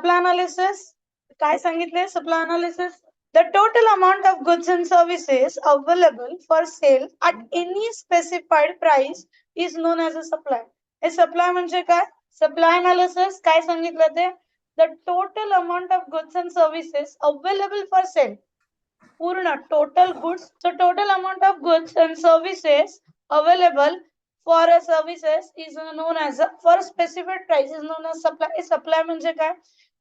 Supply analysis काय सांगितले? Supply analysis the total amount of goods and services available for sale at any specified price is known as a supply. हे supply म्हणजे काय? Supply analysis काय सांगितलं ते? the total amount of goods and services available for sale. पूर्ण total goods, so total amount of goods and services available for a services is known as a, for a specific price is known as supply. Supply म्हणजे काय?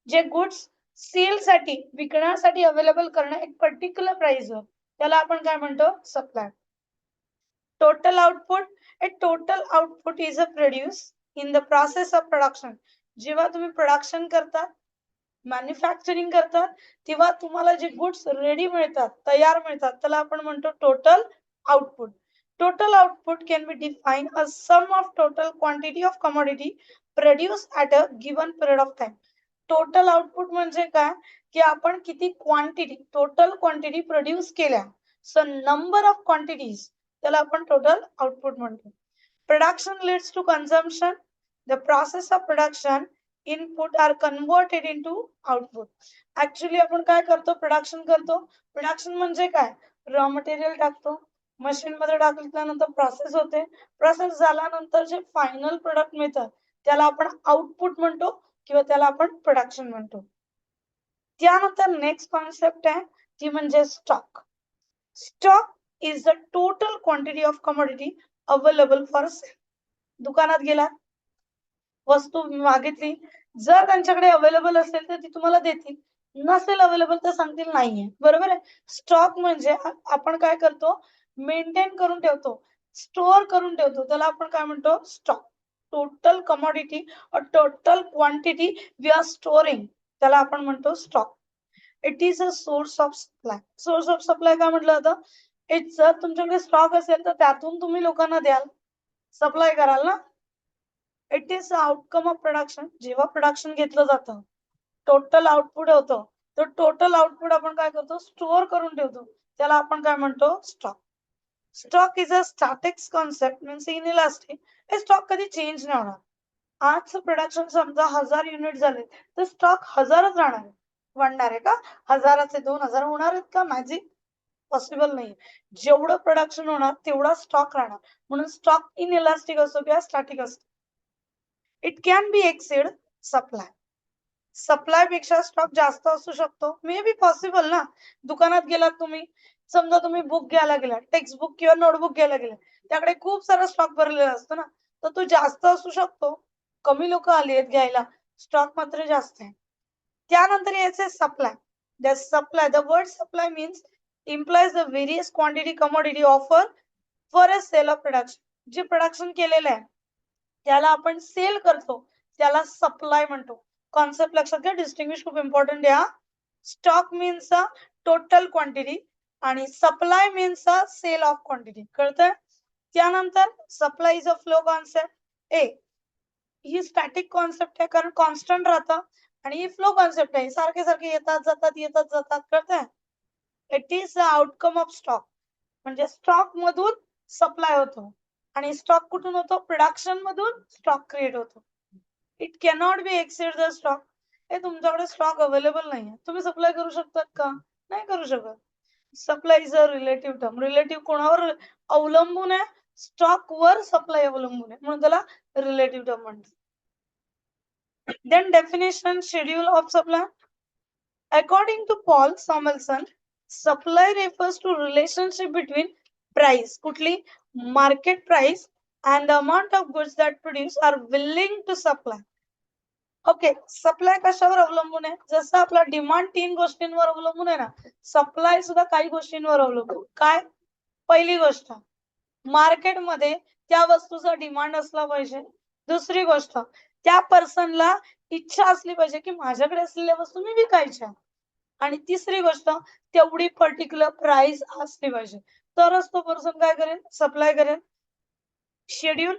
जे goods sale साठी विकण्यासाठी available करणं एक particular price त्याला आपण काय म्हणतो? Supply. Total output, A total output is a produce in the process of production. जेव्हा तुम्ही प्रोडक्शन करता, मॅन्युफॅक्चरिंग करतात, तेव्हा तुम्हाला जे गुड्स रेडी मिळतात, तयार मिळतात, त्याला आपण म्हणतो total output. Total output can be defined a sum of total quantity of commodity produce at a given period of time. Total output म्हणजे काय? की आपण किती क्वांटिटी, टोटल क्वांटिटी प्रोड्यूस केल्या, सो नंबर ऑफ क्वांटिटीज, त्याला आपण total output म्हणतो. Production leads to consumption. The process of production input are converted into output. Actually आपण काय करतो? प्रोडक्शन करतो. प्रोडक्शन म्हणजे काय? रॉ मटेरियल टाकतो, मशीन मध्ये टाकल्यानंतर प्रोसेस होते, प्रोसेस झाल्यानंतर जे फायनल प्रोडक्ट मिळतात त्याला आपण आउटपुट म्हणतो किंवा त्याला आपण प्रोडक्शन म्हणतो. त्यानंतर नेक्स्ट कॉन्सेप्ट आहे ती म्हणजे stock. Stock is the total quantity of commodity available for sale. दुकानात गेला, वस्तू मागितली, जर त्यांच्याकडे अवेलेबल असेल तर ती तुम्हाला देतील, नसेल अवेलेबल तर सांगतील नाहीये. बरोबर आहे. स्टॉक म्हणजे आपण काय करतो? मेंटेन करून ठेवतो, स्टोअर करून ठेवतो, त्याला आपण काय म्हणतो? स्टॉक. टोटल कमोडिटी और total quantity we are storing, त्याला आपण म्हणतो stock. It is a source of supply. Source of supply काय म्हटलं होतं? जर तुमच्याकडे स्टॉक असेल तर त्यातून तुम्ही लोकांना द्याल, सप्लाय कराल ना. It is outcome of production. जेव्हा प्रोडक्शन घेतलं जातं, टोटल आउटपुट होतं, तर टोटल आउटपुट आपण काय करतो? स्टोअर करून ठेवतो, त्याला आपण काय म्हणतो? Stock. Stock is a static concept, means inelastic. हे स्टॉक कधी चेंज नाही होणार. आजचं प्रोडक्शन समजा 1000 युनिट झाले तर स्टॉक 1000च राहणार. वाढणार आहे का? 1000चे 2000 होणार आहेत का? मॅजिक पॉसिबल नाही. जेवढं प्रोडक्शन होणार तेवढा स्टॉक राहणार. म्हणून स्टॉक इनइलास्टिक असतो किंवा स्टॅटिक असतो. It can be exceed supply. Supply पेक्षा स्टॉक जास्त असू शकतो. मे बी पॉसिबल ना. दुकानात गेलात तुम्ही, समजा तुम्ही बुक घ्यायला गेला, टेक्स्ट बुक किंवा नोटबुक घ्यायला गेला, त्याकडे खूप सारा स्टॉक भरलेला असतो ना, तर तो जास्त असू शकतो. कमी लोक आली आहेत घ्यायला, स्टॉक मात्र जास्त आहे. त्यानंतर यायचे supply. The supply, the word supply means implies the various quantity commodity offer for a sale of production. जे प्रोडक्शन केलेलं आहे त्याला आपण सेल करतो, त्याला सप्लाय म्हणतो. कॉन्सेप्ट लक्षात घ्या, डिस्टिंग्विश खूप इम्पॉर्टंट आहे. Stock means a total quantity आणि supply means a sale of quantity. कळतंय? त्यानंतर supply is a flow concept. ही स्टॅटिक कॉन्सेप्ट आहे कारण कॉन्स्टंट राहतं, आणि ही फ्लो कॉन्सेप्ट आहे, सारखे सारखे येतात जातात येतात जातात. कळतंय? It is the outcome of stock. म्हणजे स्टॉक मधून सप्लाय होतो आणि स्टॉक कुठून होतो? प्रोडक्शन मधून स्टॉक क्रिएट होतो. It cannot be exceed the stock. हे तुमच्याकडे स्टॉक अवेलेबल नाहीये, तुम्ही सप्लाय करू शकतात का? नाही करू शकत. Supply is a relative term. Relative कोणावर अवलंबून आहे? स्टॉक वर सप्लाय अवलंबून आहे, म्हणून त्याला रिलेटिव्ह टर्म म्हणतात. Then definition, schedule of supply. According to Paul Samuelson, supply refers to relationship between price, कुठली? Market price, and the amount of goods that produce are willing to supply. Okay, supply कशावर अवलंबून आहे? जसं आपला demand 3 गोष्टींवर अवलंबून आहे ना, सप्लाय सुद्धा काही गोष्टींवर अवलंबून. काय? पहिली गोष्ट, मार्केटमध्ये त्या वस्तूचा डिमांड असला पाहिजे. दुसरी गोष्ट, त्या पर्सनला इच्छा असली पाहिजे की माझ्याकडे असलेल्या वस्तू मी विकायच्या. आणि तिसरी गोष्ट, तेवढी पर्टिक्युलर प्राइस असली पाहिजे, तरच तो पर्सन काय करेल? सप्लाय करेल. Schedule.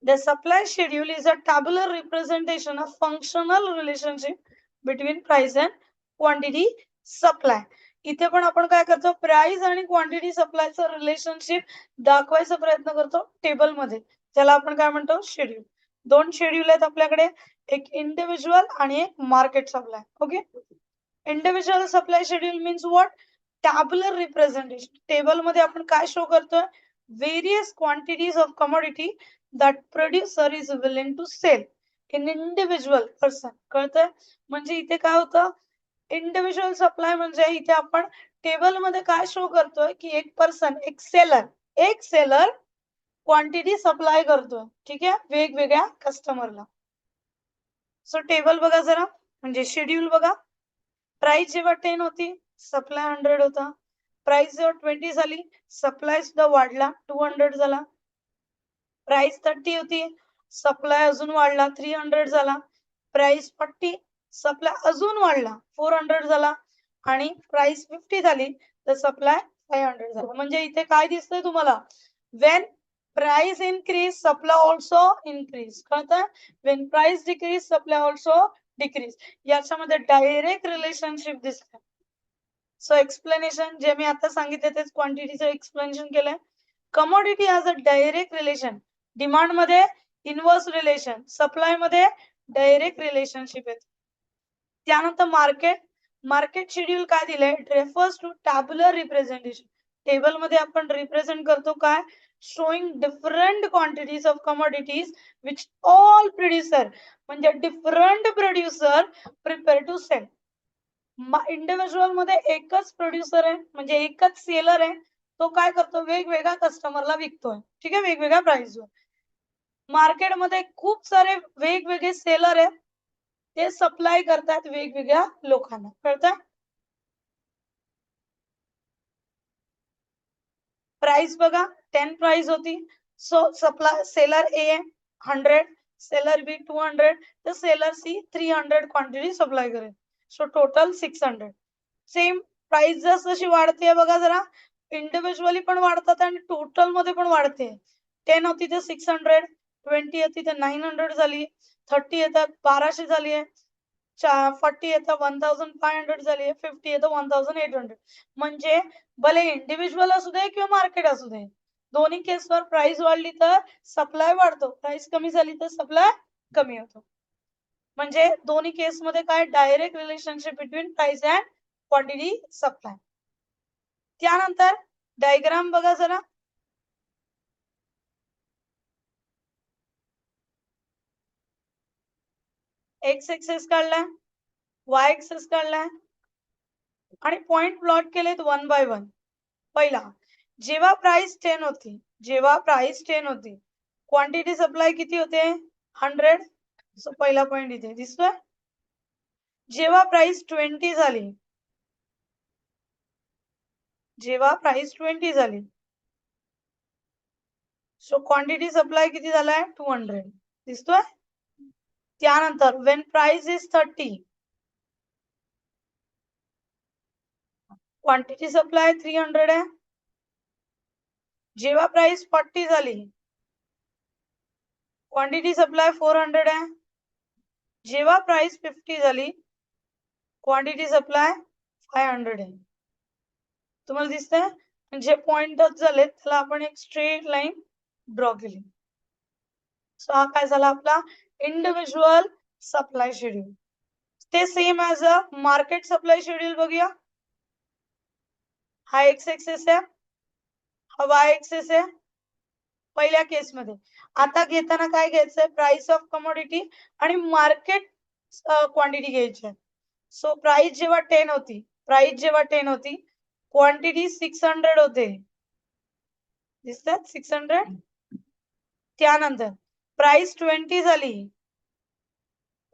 The supply schedule is a tabular representation of functional relationship between price and quantity supply. इथे पण आपण काय करतो? प्राइस आणि क्वांटिटी सप्लायचं रिलेशनशिप दाखवायचा प्रयत्न करतो टेबल मध्ये, त्याला आपण काय म्हणतो? शेड्यूल. 2 शेड्यूल आहेत आपल्याकडे. एक इंडिव्हिज्युअल आणि एक market supply. Okay, individual supply schedule means what? Tabular representation. Table मध्ये आपण काय शो करतोय? Various quantities of commodity that producer is willing to sell in individual person. कळतंय? म्हणजे इथे काय होतं? इंडिव्हिज्युअल सप्लाय म्हणजे इथे आपण टेबल मध्ये काय शो करतोय की एक पर्सन, एक सेलर क्वांटिटी सप्लाय करतोय. ठीक आहे, वेगवेगळ्या कस्टमरला. सो टेबल बघा जरा, म्हणजे शेड्यूल बघा. प्राइस जेव्हा 10 होती, सप्लाय 100 होता. प्राइस जेव्हा 20 झाली, सप्लाय सुद्धा वाढला, 200 झाला. प्राइस 30 होती, सप्लाय अजून वाढला, 300 झाला. प्राइस 40, सप्लाय अजून वाढला, 400 झाला. आणि प्राइस 50 झाली तर सप्लाय 500 झाला. म्हणजे इथे काय दिसतंय तुम्हाला? When price increase, supply also increase. कळतंय? When price decrease, supply also decrease. याच्यामध्ये डायरेक्ट रिलेशनशिप दिसतं. सो एक्सप्लेनेशन जे मी आता सांगितले तेच क्वांटिटीचं एक्सप्लेनेशन केलंय. Commodity has a direct relation. Demand मध्ये इनवर्स रिलेशन, सप्लाय मध्ये डायरेक्ट रिलेशनशिप आहे. त्यानंतर मार्केट शेड्यूल काय दिलंय? It refers to tabular representation. Table मध्ये आपण रिप्रेझेंट करतो काय? Showing different quantities of commodities which all producer, म्हणजे different producer prepare to sell. Individual मध्ये एकच प्रोड्युसर आहे, म्हणजे एकच सेलर आहे. तो काय करतो? वेगवेगळ्या कस्टमरला विकतोय. ठीक आहे, वेगवेगळ्या प्राइसवर. मार्केटमध्ये खूप सारे वेगवेगळे सेलर आहेत, ते सप्लाय करतात वेगवेगळ्या लोकांना. कळतंय? प्राइस बघा, 10 प्राइस होती. सो सप्लाय सेलर ए 100, सेलर बी 200, तर सेलर सी 300 क्वांटिटी सप्लाय करेल. So total 600. सेम प्राइस जशी वाढते बघा जरा, इंडिव्हिज्युअली पण वाढतात आणि टोटल मध्ये पण वाढते. 10 होती तर 600, 20 होती तर 900 झाली, 30 येतात 1200 झाली आहे, 40 येतं 1500 झाली आहे, 50 येतं 1800. म्हणजे भले इंडिव्हिज्युअल असू दे किंवा मार्केट असू दे, दोन्ही केसवर प्राइस वाढली तर सप्लाय वाढतो, प्राइस कमी झाली तर सप्लाय कमी होतो. म्हणजे दोन्ही केस मध्ये काय? Direct relationship between price and quantity supply. त्यानंतर डायग्राम बघा जरा. एक्स एक्सेस काढलाय, वाय एक्सेस काढलाय आणि पॉइंट प्लॉट केलेत 1 बाय 1. पहिला, जेव्हा प्राइस 10 होती, क्वांटिटी सप्लाय किती होते? 100. सो पहिला पॉइंट इथे दिसतोय. जेव्हा प्राइस 20 झाली, सो क्वांटिटी सप्लाय किती झालाय? 200. दिसतोय? त्यानंतर Wien price is 30, quantity supply 300 आहे. जेव्हा प्राइस 40 झाली, क्वांटिटी सप्लाय 400 आहे. जेव्हा प्राइस 50 झाली, क्वांटिटी सप्लाय 500 आहे. तुम्हाला दिसतंय? म्हणजे पॉइंटच झाले त्याला आपण एक स्ट्रेट लाईन ड्रॉ केली. सो हा काय झाला आपला इंडिव्हिज्युअल सप्लाय शेड्यूल. ते same as a market supply schedule बघूया. हा एक्स एक्सेस आहे, हा वाय एक्सेस आहे पहिल्या केस मध्ये. आता घेताना काय घ्यायचंय? प्राइस ऑफ कमोडिटी आणि मार्केट क्वांटिटी घ्यायची आहे. सो प्राइस जेव्हा 10 होती, क्वांटिटी 600 होते. दिसतात 600. त्यानंतर प्राइस 20 झाली,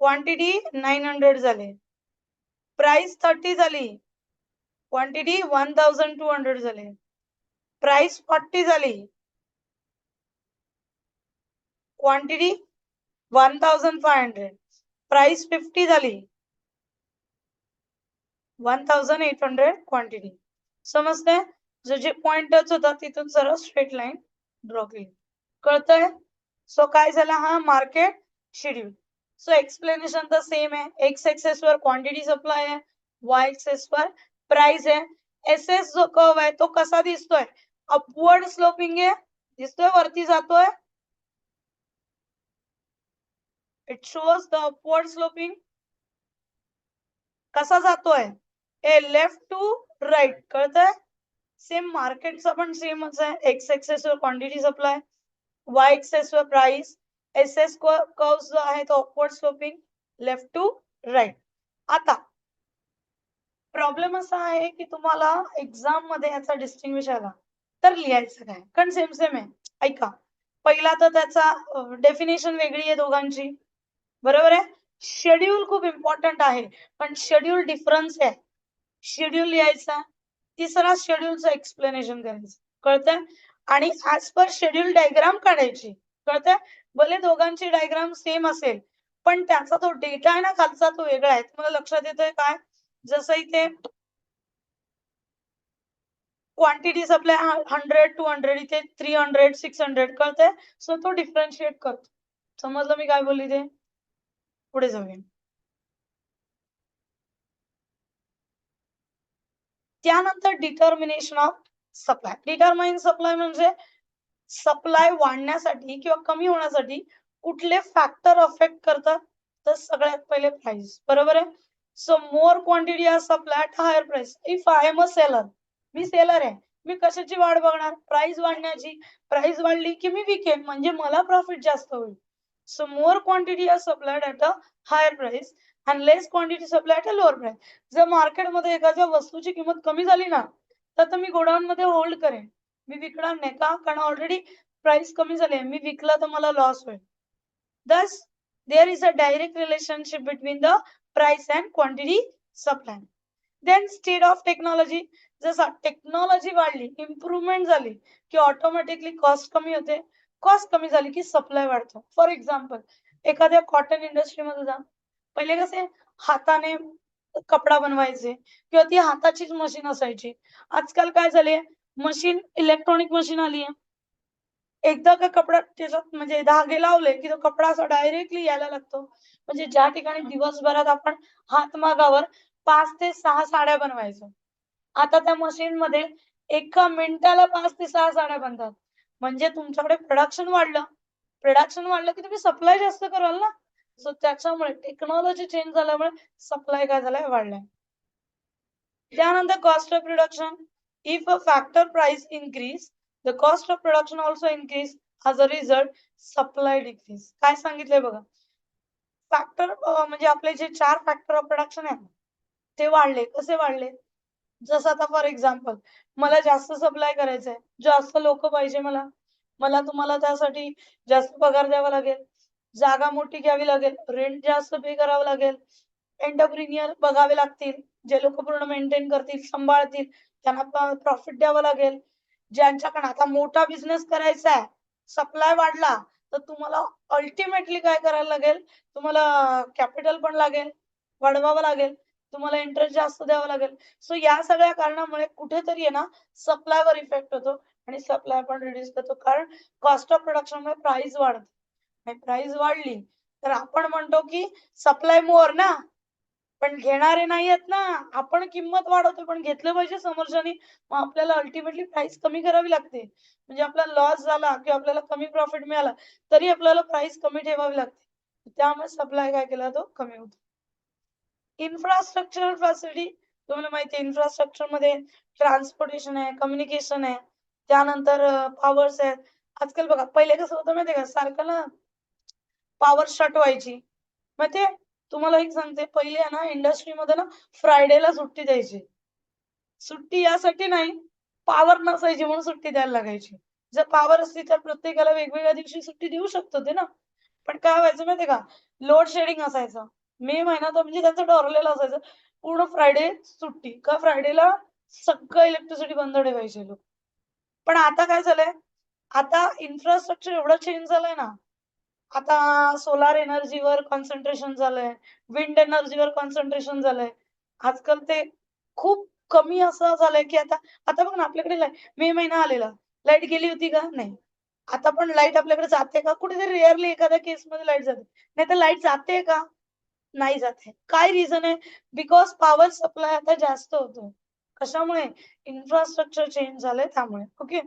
क्वांटिटी 900 झाले. प्राइस 30 झाली, क्वांटिटी 1200 झाले. प्राइस 40 झाली, क्वांटिटी 1500. प्राइस 50 झाली, 1800 क्वांटिटी. समजतंय? जे पॉइंट टच होता तिथून सरळ स्ट्रेट लाईन ड्रॉ केली. कळतंय? सो काय झाला? हा मार्केट शेड्यूल. सो एक्सप्लेनेशन तर सेम आहे. एक्स एक्सेस वर क्वांटिटी सप्लाय आहे, वाय एक्सेस वर प्राइस आहे. एसएस जो कर्व आहे तो कसा दिसतोय? अपवर्ड स्लोपिंग आहे. दिसतोय? वरती जातोय. It shows the upward sloping. कसा जातोय? A left to right. कळतंय? सेम मार्केटचा पण सेमच आहे. एक्स एक्सेस वर क्वांटिटी सप्लाय, वाय एक्सेस वर प्राइस, एस एस कर्व जो आहे तो upward sloping, left to right. आता प्रॉब्लेम असा आहे की तुम्हाला एक्झाम मध्ये याचा डिस्टिंग्विश आला तर लिहायचं काय? कारण सेम सेम आहे. ऐका, पहिला तर त्याचा डेफिनेशन वेगळी आहे दोघांची, बरोबर आहे. शेड्यूल खूप इम्पॉर्टंट आहे, पण शेड्यूल डिफरन्स आहे. शेड्यूल लिहायचा, तिसरा शेड्यूलचं एक्सप्लेनेशन करायचं. कळतंय? आणि ऍज पर शेड्यूल डायग्राम काढायची. कळतंय? भले दोघांची डायग्राम सेम असेल, पण त्याचा तो डेटा आहे ना खालचा तो वेगळा आहे. तुम्हाला लक्षात येतोय काय? जसं इथे क्वांटिटी सप्लाय 100 200, इथे 300 600. कळतंय? सो तो डिफरन्शिएट करतो. समजलं मी काय बोलली ते? पुढे जाऊया. त्यानंतर determination of supply. Determine supply म्हणजे सप्लाय वाढण्यासाठी किंवा कमी होण्यासाठी कुठले फॅक्टर अफेक्ट करतात? तर सगळ्यात पहिले प्राइस. बरोबर आहे. So more quantity are supply at higher price. If I am a seller, मी सेलर आहे, मी कशाची वाट बघणार? प्राइस वाढण्याची. प्राइस वाढली की मी विकेन, म्हणजे मला प्रॉफिट जास्त होईल. So more quantity are supplied at a higher price and less quantity supply at a lower price. जर मार्केटमध्ये एखाद्या वस्तूची किंमत कमी झाली ना, तर मी गोडाऊन मध्ये होल्ड करेन, मी विकणार नाही. का? कारण ऑलरेडी प्राइस कमी झाली आहे, मी विकला तर मला लॉस होईल. Thus, there is a direct relationship between the price and quantity supply. Then state of technology. जसा टेक्नॉलॉजी वाढली, इम्प्रूव्हमेंट झाली की ऑटोमॅटिकली कॉस्ट कमी होते. कॉस्ट कमी झाली की सप्लाय वाढतो. फॉर एक्झाम्पल, एखाद्या कॉटन इंडस्ट्रीमध्ये जा. पहिले कसे हाताने कपडा बनवायचे किंवा ती हाताचीच मशीन असायची. आजकाल काय झाले, मशीन, इलेक्ट्रॉनिक मशीन आली आहे. एकदा का कपडा त्याच्यात म्हणजे धागे लावले की तो कपडा असा डायरेक्टली यायला लागतो. म्हणजे ज्या ठिकाणी दिवसभरात आपण हातमागावर 5 ते 6 साड्या बनवायचो, आता त्या मशीनमध्ये एका मिनिटाला 5 ते 6 साड्या बनतात. म्हणजे तुमच्याकडे प्रोडक्शन वाढलं. प्रोडक्शन वाढलं की तुम्ही सप्लाय जास्त कराल ना. सो त्याच्यामुळे टेक्नॉलॉजी चेंज झाल्यामुळे सप्लाय काय झालाय? वाढलाय. त्यानंतर cost of production. If a factor price increase, the cost of production also increase. As a result supply decrease. काय सांगितलंय बघा. फॅक्टर म्हणजे आपले जे 4 फॅक्टर ऑफ प्रोडक्शन आहे ते वाढले. कसे वाढले? जसं आता फॉर एक्झाम्पल, मला जास्त सप्लाय करायचंय, जास्त लोक पाहिजे मला. मला तुम्हाला त्यासाठी जास्त पगार द्यावा लागेल, जागा मोठी घ्यावी लागेल, रेंट जास्त पे करावं लागेल, एंटरप्रिन्युअर बघावे लागतील, जे लोक पूर्ण मेंटेन करतील, सांभाळतील, त्यांना प्रॉफिट द्यावं लागेल. ज्यांच्याकडे आता मोठा बिझनेस करायचा आहे, सप्लाय वाढला, तर तुम्हाला अल्टिमेटली काय करायला लागेल? तुम्हाला कॅपिटल पण लागेल, वाढवावं लागेल, तुम्हाला इंटरेस्ट जास्त द्यावा लागेल. सो या सगळ्या कारणामुळे कुठेतरी आहे ना सप्लायवर इफेक्ट होतो आणि सप्लाय पण रिड्यूस करतो. कारण कॉस्ट ऑफ प्रोडक्शनमुळे प्राइस वाढते. आणि प्राइस वाढली तर आपण म्हणतो की सप्लाय मोर ना, पण घेणारे नाही आहेत ना. आपण किंमत वाढवतो पण घेतलं पाहिजे समोरच्यानी. मग आपल्याला अल्टिमेटली प्राइस कमी करावी लागते. म्हणजे आपला लॉस झाला किंवा आपल्याला कमी प्रॉफिट मिळाला तरी आपल्याला प्राइस कमी ठेवावी लागते. त्यामुळे सप्लाय काय केला तो कमी होतो. Infrastructural facility. तुम्हाला माहिती आहे इन्फ्रास्ट्रक्चर मध्ये ट्रान्सपोर्टेशन आहे, कम्युनिकेशन आहे, त्यानंतर पॉवर्स आहेत. आजकाल बघा, पहिले कसं होतं माहिती आहे का, सारखं ना पॉवर शट व्हायची. मग ते तुम्हाला एक सांगते, पहिले आहे ना इंडस्ट्रीमध्ये ना फ्रायडेला सुट्टी द्यायची. सुट्टी यासाठी नाही, पॉवर नसायची म्हणून सुट्टी द्यायला लागायची. जर पॉवर असती तर प्रत्येकाला वेगवेगळ्या दिवशी सुट्टी देऊ शकतो ते ना. पण काय व्हायचं माहितीये का, लोड शेडिंग असायचं. मे महिना तर म्हणजे त्यांचं ठरलेलं असायचं, पूर्ण फ्रायडे सुट्टी. का फ्रायडेला सगळं इलेक्ट्रिसिटी बंद ठेवायचे लोक. पण आता काय झालंय, आता इन्फ्रास्ट्रक्चर एवढं चेंज झालंय ना, आता सोलार एनर्जीवर कॉन्सन्ट्रेशन झालंय, विंड एनर्जीवर कॉन्सन्ट्रेशन झालंय. आजकाल ते खूप कमी असं झालंय की आता आता बघ ना आपल्याकडे मे महिना आलेला, लाईट गेली होती का? नाही. आता पण लाईट आपल्याकडे जाते का? कुठेतरी रेअरली एखाद्या केसमध्ये लाईट जाते. नाहीतर लाईट जाते का? नाही जाते. काय रिझन आहे? बिकॉज पॉवर सप्लाय आता जास्त होतो. कशामुळे? इन्फ्रास्ट्रक्चर चेंज झालंय त्यामुळे. Okay.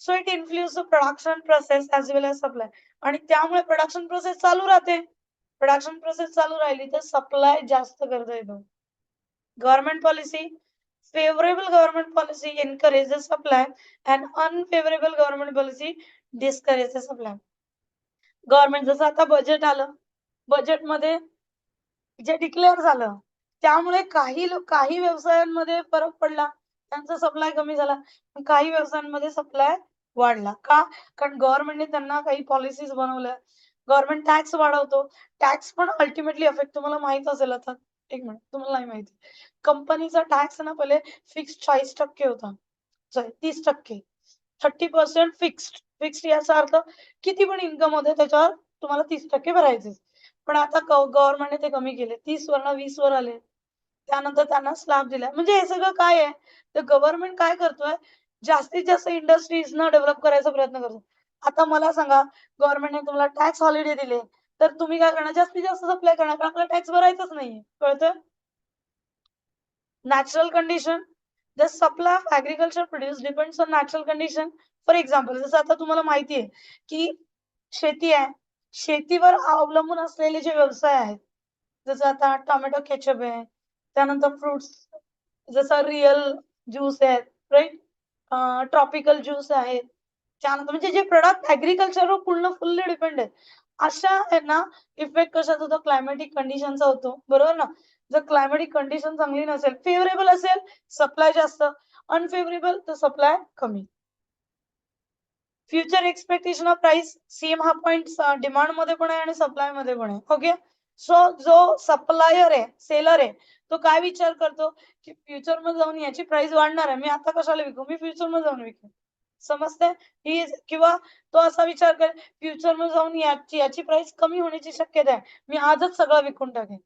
So it influence the production process as well as supply. आणि त्यामुळे प्रोडक्शन प्रोसेस चालू राहते. प्रोडक्शन प्रोसेस चालू राहिली तर सप्लाय जास्त करता येतो. Government policy, favorable government policy encourages supply and unfavorable government policy discourages supply. Government जसं आता बजेट आलं, बजेटमध्ये जे डिक्लेअर झालं त्यामुळे काही व्यवसायांमध्ये फरक पडला, त्यांचा सप्लाय कमी झाला. काही व्यवसायांमध्ये सप्लाय वाढला. का? कारण गव्हर्नमेंटने त्यांना काही पॉलिसीज बनवल्या. गव्हर्नमेंट टॅक्स वाढवतो. टॅक्स पण अल्टिमेटली अफेक्ट तुम्हाला माहित असेल आता. एक मिनिट, तुम्हाला नाही माहिती. कंपनीचा टॅक्स ना पहिले फिक्स्ड 40% होता. सॉरी 30%. 30% फिक्स्ड. फिक्स्ड याचा अर्थ किती पण इन्कम होते त्याच्यावर तुम्हाला 30% भरायचे. पण आता गव्हर्नमेंटने ते कमी केले. 30 वरनं 20 वर आले. त्यानंतर त्यांना स्लॅब दिला. म्हणजे हे सगळं काय आहे? तर गव्हर्नमेंट काय करतोय? जास्तीत जास्त इंडस्ट्रीजना डेव्हलप करायचा प्रयत्न करतो. आता मला सांगा, गव्हर्नमेंटने तुम्हाला टॅक्स हॉलिडे दिले, तर तुम्ही काय करणार? जास्तीत जास्त सप्लाय करणार, कारण आपल्याला टॅक्स भरायचाच नाहीये. कळतंय? Natural condition. The supply of agriculture produce depends on natural condition. For example, जसं आता तुम्हाला माहिती आहे की शेती आहे, शेतीवर अवलंबून असलेले जे व्यवसाय आहेत, जसं आता टोमॅटो केचप आहे, त्यानंतर फ्रुट्स जसं रिअल ज्यूस आहेत, राईट, ट्रॉपिकल ज्यूस आहेत, त्यानंतर म्हणजे जे प्रोडक्ट ॲग्रिकल्चरवर फुल्ली डिपेंड आहे. अशा आहे ना, इफेक्ट कशाचा होतो? क्लायमॅटिक कंडिशनचा होतो, बरोबर ना? जर क्लायमॅटिक कंडिशन चांगली नसेल, फेवरेबल असेल, सप्लाय जास्त, अनफेवरेबल तर सप्लाय कमी. Future expectation of price, same हा पॉइंट डिमांड मध्ये पण आहे आणि सप्लाय मध्ये पण आहे. ओके, सो जो सप्लायर आहे, सेलर आहे, तो काय विचार करतो की फ्युचर मध्ये जाऊन याची प्राइस वाढणार आहे, मी आता कशाला विकू, मी फ्युचर मध्ये जाऊन विकू. समजते? ही किंवा तो असा विचार करेल फ्युचर मध्ये जाऊन याची प्राइस कमी होण्याची शक्यता आहे, मी आजच सगळं विकून टाकेन.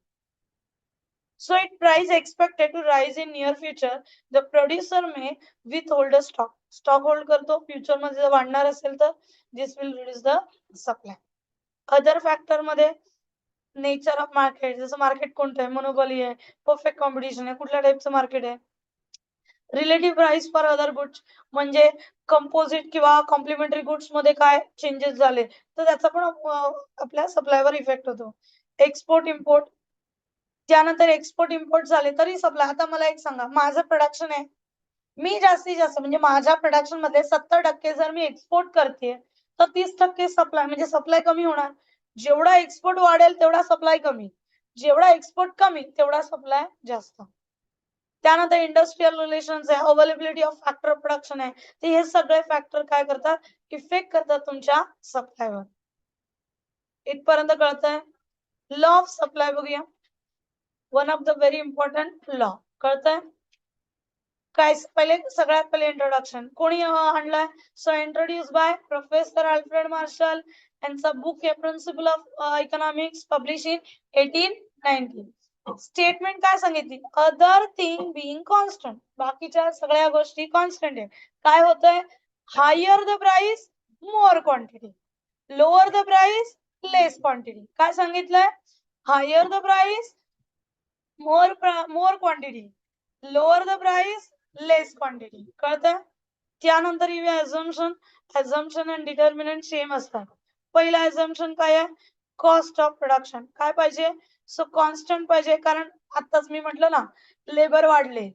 So if price expected to rise in near future, the producer may withhold a stock. Stock hold करतो, future मध्ये जर वाढणार असेल तर this will reduce the supply. Other factor मध्ये नेचर ऑफ मार्केट, जसं मार्केट कोणतं आहे? मोनोपॉली आहे, परफेक्ट कॉम्पिटिशन आहे, कुठल्या टाईपचं मार्केट आहे? Relative price for other goods, म्हणजे कंपोजिट किंवा कॉम्प्लिमेंटरी गुड्स मध्ये काय चेंजेस झाले तर त्याचा पण आपल्या सप्लायवर इफेक्ट होतो. एक्सपोर्ट इम्पोर्ट, त्यानंतर एक्सपोर्ट इम्पोर्ट झाले तरी सप्लाय. आता मला एक सांगा, माझं प्रोडक्शन आहे, मी जास्तीत जास्त म्हणजे माझ्या प्रोडक्शन मध्ये 70% जर मी एक्सपोर्ट करते तर 30% सप्लाय, म्हणजे सप्लाय कमी होणार. जेवढा एक्सपोर्ट वाढेल तेवढा सप्लाय कमी, जेवढा एक्सपोर्ट कमी तेवढा सप्लाय जास्त. त्यानंतर इंडस्ट्रियल रिलेशन्स आहे, availability of factor of production आहे, तर हे सगळे फॅक्टर काय करतात? इफेक्ट करतात तुमच्या सप्लायवर. इथपर्यंत कळतंय? लॉ ऑफ सप्लाय बघूया. One of the very important law. कळतंय? काय पहिले, सगळ्यात पहिले इंट्रोडक्शन कोणी आणलाय? So introduce by professor Alfred Marshall. यांचा बुक आहे principle of economics, publish in 1890. Statement काय सांगितली? अदर थिंग बिंग कॉन्स्टंट, बाकीच्या सगळ्या गोष्टी कॉन्स्टंट आहे. काय होतंय? Higher the price more quantity, lower the price less quantity. काय सांगितलंय? Higher the price more quantity, lower the price less quantity. कळतंय? त्यानंतर येऊया अझम्पशन. अझम्पशन आणि डिटर्मिनंट सेम असतात. पहिला अझम्पशन काय आहे? Cost of production. काय पाहिजे? सो कॉन्स्टंट पाहिजे, कारण आताच मी म्हटलं ना, लेबर वाढले,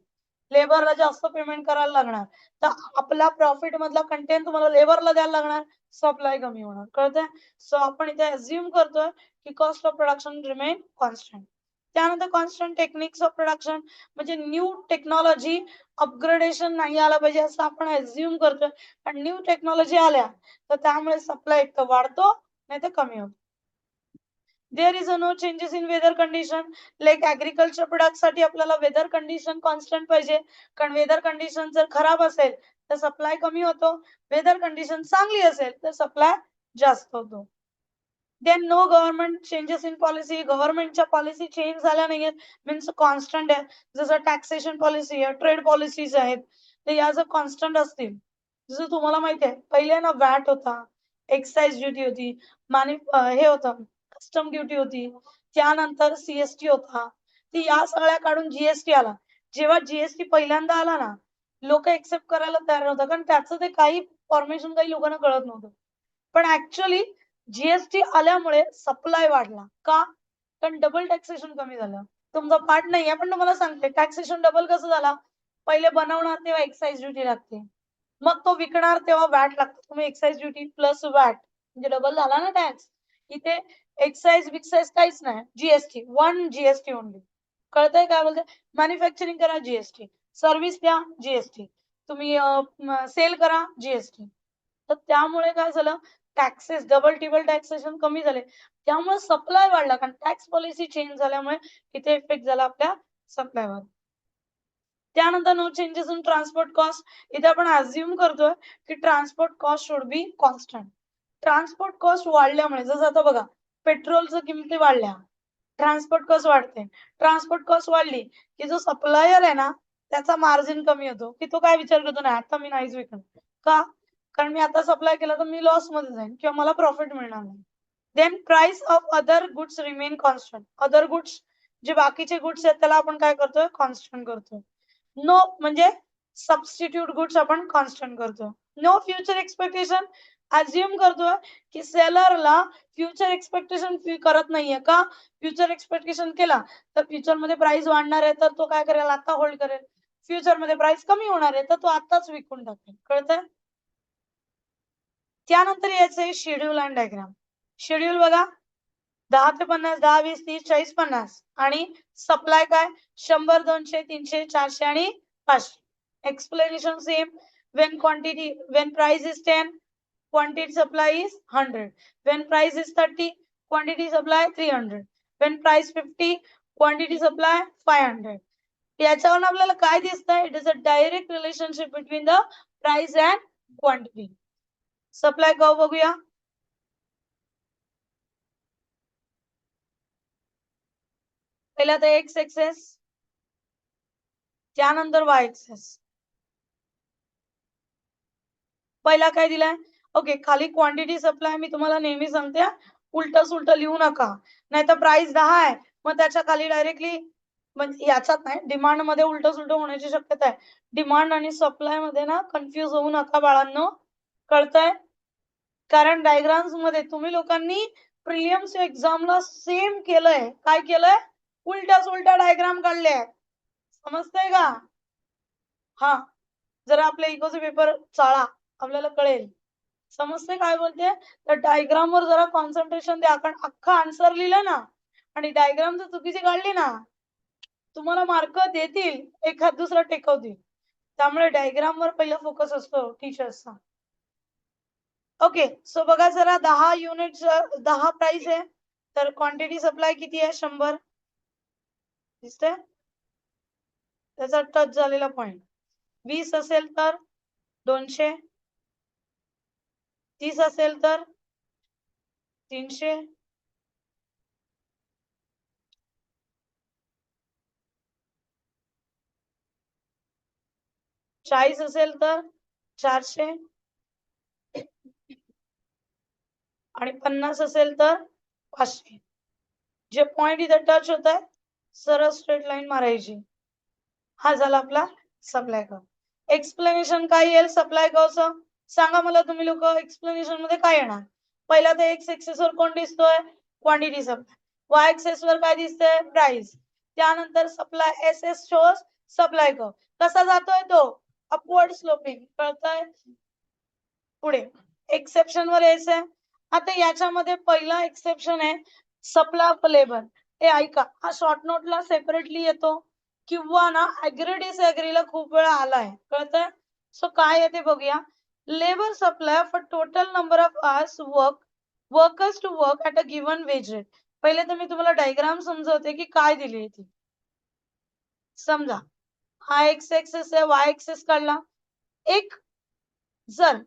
लेबरला जास्त पेमेंट करायला लागणार, तर आपला प्रॉफिट मधला कंटेंट तुम्हाला लेबरला द्यायला लागणार, सप्लाय कमी होणार. कळतंय? सो आपण इथे अज्युम करतोय की cost of production remain constant. त्यानंतर कॉन्स्टंट टेक्निक्स ऑफ प्रोडक्शन, म्हणजे न्यू टेक्नॉलॉजी अपग्रेडेशन नाही आला पाहिजे असं आपण अज्युम करतोय. पण न्यू टेक्नॉलॉजी आल्या तर त्यामुळे सप्लाय एक तर वाढतो नाही तर कमी होतो. There is no changes in weather condition. Like agriculture product साठी आपल्याला वेदर कंडिशन कॉन्स्टंट पाहिजे, कारण वेदर कंडिशन जर खराब असेल तर सप्लाय कमी होतो, वेदर कंडिशन चांगली असेल तर सप्लाय जास्त होतो. Then no government changes in policy, गव्हर्नमेंटच्या पॉलिसी चेंज झाल्या नाहीयेत, मीन्स कॉन्स्टंट आहे. जसं टॅक्सेशन पॉलिसी आहे, ट्रेड पॉलिसीज आहेत, तर या जर कॉन्स्टंट असतील, जसं तुम्हाला माहिती आहे पहिले ना वॅट होता, एक्साइज ड्युटी होती, हे होतं कस्टम ड्युटी होती, त्यानंतर सीएसटी होता, ती या सगळ्या काढून जीएसटी आला. जेव्हा जीएसटी पहिल्यांदा आला ना, लोक एक्सेप्ट करायला तयार नव्हतं, कारण त्याचं ते काही फॉर्मेशन काही लोकांना कळत नव्हतं. पण ऍक्च्युअली जीएसटी आल्यामुळे सप्लाय वाढला. का? कारण डबल टॅक्सेशन कमी झालं. तुमचा पार्ट नाही आहे पण तुम्हाला सांगते टॅक्सेशन डबल कसं झाला. पहिले बनवणार तेव्हा एक्साइज ड्युटी लागते, मग तो विकणार तेव्हा वॅट लागतो. तुम्ही एक्साइज ड्युटी प्लस वॅट म्हणजे डबल झाला ना टॅक्स. इथे एक्साइज बिक्साइज काहीच नाही, जीएसटी, वन जीएसटी ओनली. कळतंय काय बोलते? मॅन्युफॅक्चरिंग करा जीएसटी, सर्व्हिस द्या जीएसटी, तुम्ही सेल करा जीएसटी. तर त्यामुळे काय झालं, टॅक्सेस डबल टिबल टॅक्सेशन कमी झाले, त्यामुळे सप्लाय वाढला. कारण टॅक्स पॉलिसी चेंज झाल्यामुळे इथे इफेक्ट झाला आपल्या सप्लायवर. त्यानंतर no changes in transport cost. इथे आपण अज्युम करतोय की transport cost should be constant. Transport cost वाढल्यामुळे जसं आता बघा पेट्रोलच्या किमती वाढल्या, ट्रान्सपोर्ट कॉस्ट वाढते. ट्रान्सपोर्ट कॉस्ट वाढली की जो सप्लायर आहे ना त्याचा मार्जिन कमी होतो, की तो काय विचार करतो ना आता मी नाहीच विकणार. का? कारण मी आता सप्लाय केला तर मी लॉस मध्ये जाईन किंवा मला प्रॉफिट मिळणार नाही. Then price of other goods remain constant. Other goods जे बाकीचे गुड्स आहेत त्याला आपण काय करतोय, कॉन्स्टंट करतोय. नो म्हणजे सबस्टिट्यूट गुड्स आपण कॉन्स्टंट करतो. No future expectation. अज्युम करतोय की सेलरला फ्युचर एक्सपेक्टेशन करत नाहीये. का? फ्युचर एक्सपेक्टेशन केला तर फ्युचर मध्ये प्राइस वाढणार आहे तर तो काय करेल, आता होल्ड करेल. फ्युचर मध्ये प्राइस कमी होणार आहे तर तो आताच विकून टाकेल. कळतंय? त्यानंतर यायचं शेड्यूल अँड डायग्राम. शेड्यूल बघा 10 ते 50, 10, 20, 30, 40, 50 आणि सप्लाय काय 100, 200, 300, 400 आणि 500. Explanation same. when price is 10, quantity supply is 100. when price is 30, quantity supply 300. when price 50, quantity supply 500. याच्यावरून आपल्याला काय दिसतंय, it is a direct relationship between the price and quantity. Supply curve बघूया. पहिला तर एक्स एक्सेस, त्यानंतर Y access. पहिला काय दिलाय, ओके खाली क्वांटिटी सप्लाय. मी तुम्हाला नेहमी सांगते उलट सुलट लिहू नका, नाही तर प्राइस 10 आहे मग त्याच्या खाली डायरेक्टली म्हणजे याच्यात नाही, डिमांड मध्ये उलट सुलट होण्याची शक्यता आहे. डिमांड आणि सप्लाय मध्ये ना कन्फ्युज होऊ नका बाळांनो. कळतंय? कारण डायग्राम्स मध्ये तुम्ही लोकांनी प्रिलिम्स एक्झामला सेम केलंय. काय केलंय? उलट्या सुलट्या डायग्राम काढले. समजतंय का? हा, जरा आपल्या इकोचे पेपर चाळा, आपल्याला कळेल. समजते काय बोलते? तर डायग्राम वर जरा कॉन्सन्ट्रेशन द्या. कारण अख्खा आन्सर लिहिलं ना आणि डायग्राम जर चुकीची काढली ना तुम्हाला मार्क देतील, एखाद दुसरा टेकवतील. त्यामुळे डायग्राम वर पहिला फोकस असतो टीचर्सचा. ओके सो बघा जरा 10 युनिट 10 प्राइस आहे तर क्वांटिटी सप्लाय किती आहे 100. दिसतंय? त्याचा टच झालेला पॉइंट. 20 असेल तर 200, 30 असेल तर 300, 40 असेल तर 400 आणि 50 असेल तर 500. जे पॉइंट इथे टच होत आहे सरळ स्ट्रेट लाईन मारायची. हा झाला आपला सप्लाय कर्व. एक्सप्लेनेशन काय येईल सप्लाय कर्वचं सांगा मला तुम्ही लोक. एक्सप्लेनेशन मध्ये काय येणार? पहिला तर एक्स एक्सेस वर कोण दिसतोय, क्वांटिटी सप्लाय. वाय एक्सेस वर काय दिसतंय, प्राइस. त्यानंतर supply S S shows supply curve. कसा जातोय तो, अपवर्ड स्लोपिंग. कळतंय? पुढे एक्सेप्शन वर यायचंय. आता याच्यामध्ये पहिला एक्सेप्शन आहे सप्लाय ऑफ लेबर. हे ऐका, हा शॉर्ट नोटला सेपरेटली येतो किंवा ना ऍग्री डिसऍग्रीला खूप वेळा आलाय. कळतंय? सो काय आहे ते बघूया. Labour supply for total number of hours workers to work at a given wage rate. पहिले तर मी तुम्हाला डायग्राम समजवते की काय दिली ती. समजा हा एक्स एक्सेस आहे, वाय एक्सेस काढला. एक जर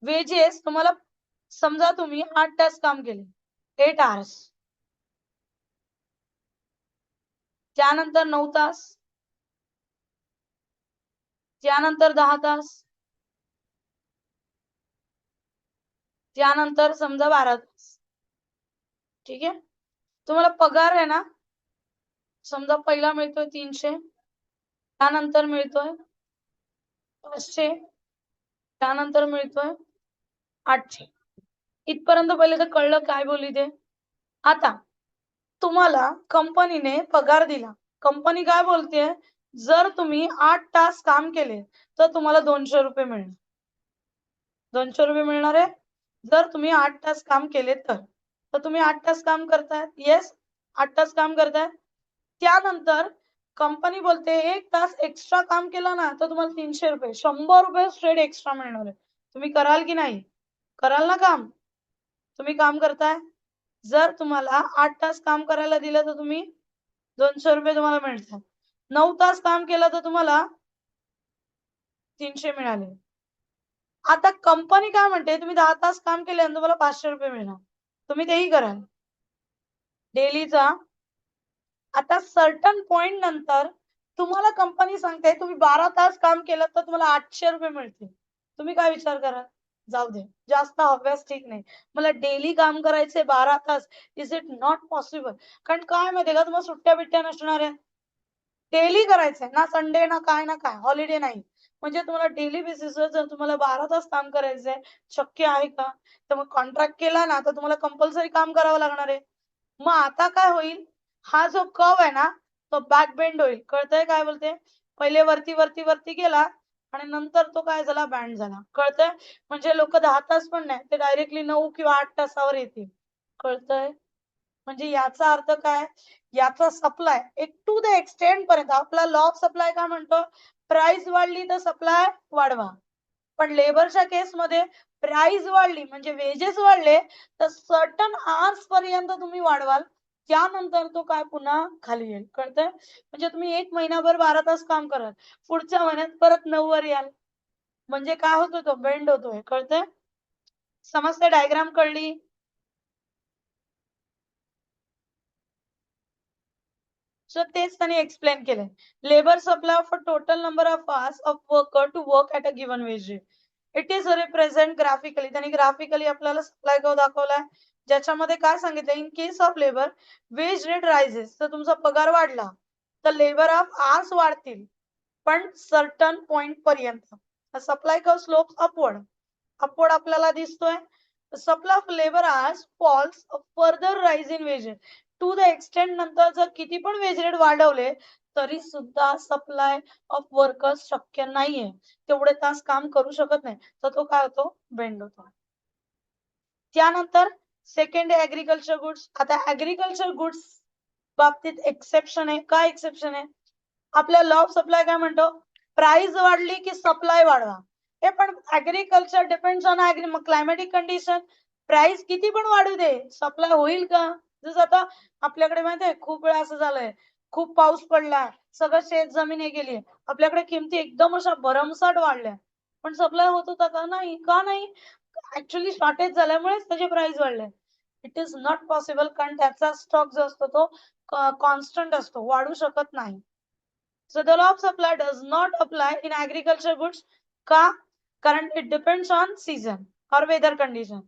वेजेस तुम्हाला समजा तुम्ही 8 तास काम केले, 8 आवर्स, त्यानंतर 9 तास, त्यानंतर 10 तास, त्यानंतर समजा 12 तास. ठीक आहे? तुम्हाला पगार आहे ना समजा पहिला मिळतोय 300, त्यानंतर मिळतोय 500, त्यानंतर मिळतोय 800. इथपर्यंत पहिले तर कळलं काय बोलली ते. आता तुम्हाला कंपनीने पगार दिला. कंपनी काय बोलतेय, जर तुम्ही 8 तास काम केले तर तुम्हाला 200 रुपये मिळणार. 200 रुपये मिळणार आहे. जर तुम्ही 8 तास काम केले तर तुम्ही 8 तास काम करताय. येस, 8 तास काम करताय. त्यानंतर कंपनी बोलते 1 तास एक्स्ट्रा काम केलं ना तर तुम्हाला 300 रुपये, 100 रुपये स्ट्रेट एक्स्ट्रा मिळणार आहे. तुम्ही कराल की नाही? कराल ना काम? तुम्ही काम करताय. जर तुम्हाला 8 तास काम करायला दिलं तर तुम्ही 200 रुपये तुम्हाला मिळतात. 9 तास काम केलं तर तुम्हाला 300 मिळाले. आता कंपनी काय म्हणते, तुम्ही 10 तास काम केले आणि तुम्हाला 500 रुपये मिळणार. तुम्ही तेही कराल. डेलीचा आता सर्टन पॉइंट नंतर तुम्हाला कंपनी सांगते तुम्ही 12 तास काम केलं तर तुम्हाला 800 रुपये मिळतील. तुम्ही काय विचार कराल? जाऊ दे, जास्त अभ्यास ठीक नाही. मला डेली काम करायचे 12 तास. Is it not possible? कारण काय माहितीये का, तुम्हाला सुट्ट्या-बिट्ट्या नसणार आहे. डेली करायचंय ना, संडे ना काय ना काय, हॉलिडे नाही. म्हणजे तुम्हाला डेली बेसिसवर जर तुम्हाला 12 तास काम करायचंय, शक्य आहे का? तर मग कॉन्ट्रॅक्ट केला ना, तर तुम्हाला कंपल्सरी काम करावं लागणार आहे. मग आता काय होईल, हा जो कर्व आहे ना, तो बॅक बेंड होईल. कळतंय काय बोलते? पहिले वरती गेला आणि नंतर तो काय झाला, बँड झाला. कळतंय? म्हणजे लोक 10 तास पण नाही, ते डायरेक्टली 9 किंवा 8 तासावर येतील. कळतंय? म्हणजे याचा अर्थ काय, याचा सप्लाय एक टू द एक्सटेंड पर्यंत, आपला लॉ ऑफ सप्लाय काय म्हणतो, प्राइस वाढली तर सप्लाय वाढवा. पण लेबरच्या केसमध्ये प्राइस वाढली म्हणजे वेजेस वाढले तर सर्टन आवर्स पर्यंत तुम्ही वाढवाल, त्यानंतर तो काय पुन्हा खाली येईल. कळतंय? म्हणजे तुम्ही 1 महिनाभर 12 तास काम कराल, पुढच्या महिन्यात परत 9 वर याल. म्हणजे काय होतो, तो बेंड होतोय. कळतंय? समजते? डायग्राम कळली? सो तेच त्यांनी एक्सप्लेन केलंय. Labour supply of a total number of hours of worker to work at a given wage rate. It is represent graphically. त्यांनी ग्राफिकली आपल्याला सप्लाय कर्व दाखवलाय, ज्याच्यामध्ये काय सांगितलं, in case of labour wage rate rises, तर तुमचा पगार वाढला तर लेबर ऑफ आवर्स वाढतील, पण सर्टन पॉइंट पर्यंत. सप्लाय कर्व स्लोप अपवर्ड आपल्याला दिसतोय. Supply of labour hours falls further rise in wages to the extent, नंतर जर किती पण वेज रेट वाढवले तरी सुद्धा सप्लाय ऑफ वर्कर्स शक्य नाहीये. तेवढे तास काम करू शकत नाही, तर तो काय होतो, बेंड होतो. त्यानंतर सेकंड ऍग्रीकल्चर गुड्स. आता ऍग्रीकल्चर गुड्स बाबतीत एक्सेप्शन आहे. काय एक्सेप्शन आहे? आपल्या लॉ ऑफ सप्लाय काय म्हणतो, प्राइस वाढली की सप्लाय वाढवा. हे पण agriculture depends on climatic condition. Price किती पण वाढू दे, सप्लाय होईल का? जसं आता आपल्याकडे माहितीये खूप वेळा असं झालंय, खूप पाऊस पडला, सगळं शेत जमीन हे गेली, आपल्याकडे किमती एकदम अशा भरमसाठ वाढल्या, पण सप्लाय होत होता का? नाही. का नाही? ऍक्च्युअली शॉर्टेज झाल्यामुळेच त्याचे प्राइस वाढले. इट इज नॉट पॉसिबल, कारण त्याचा स्टॉक जो असतो तो कॉन्स्टंट असतो, वाढू शकत नाही. So the law of supply does not apply in agriculture goods. का? कारण it depends on season or weather condition.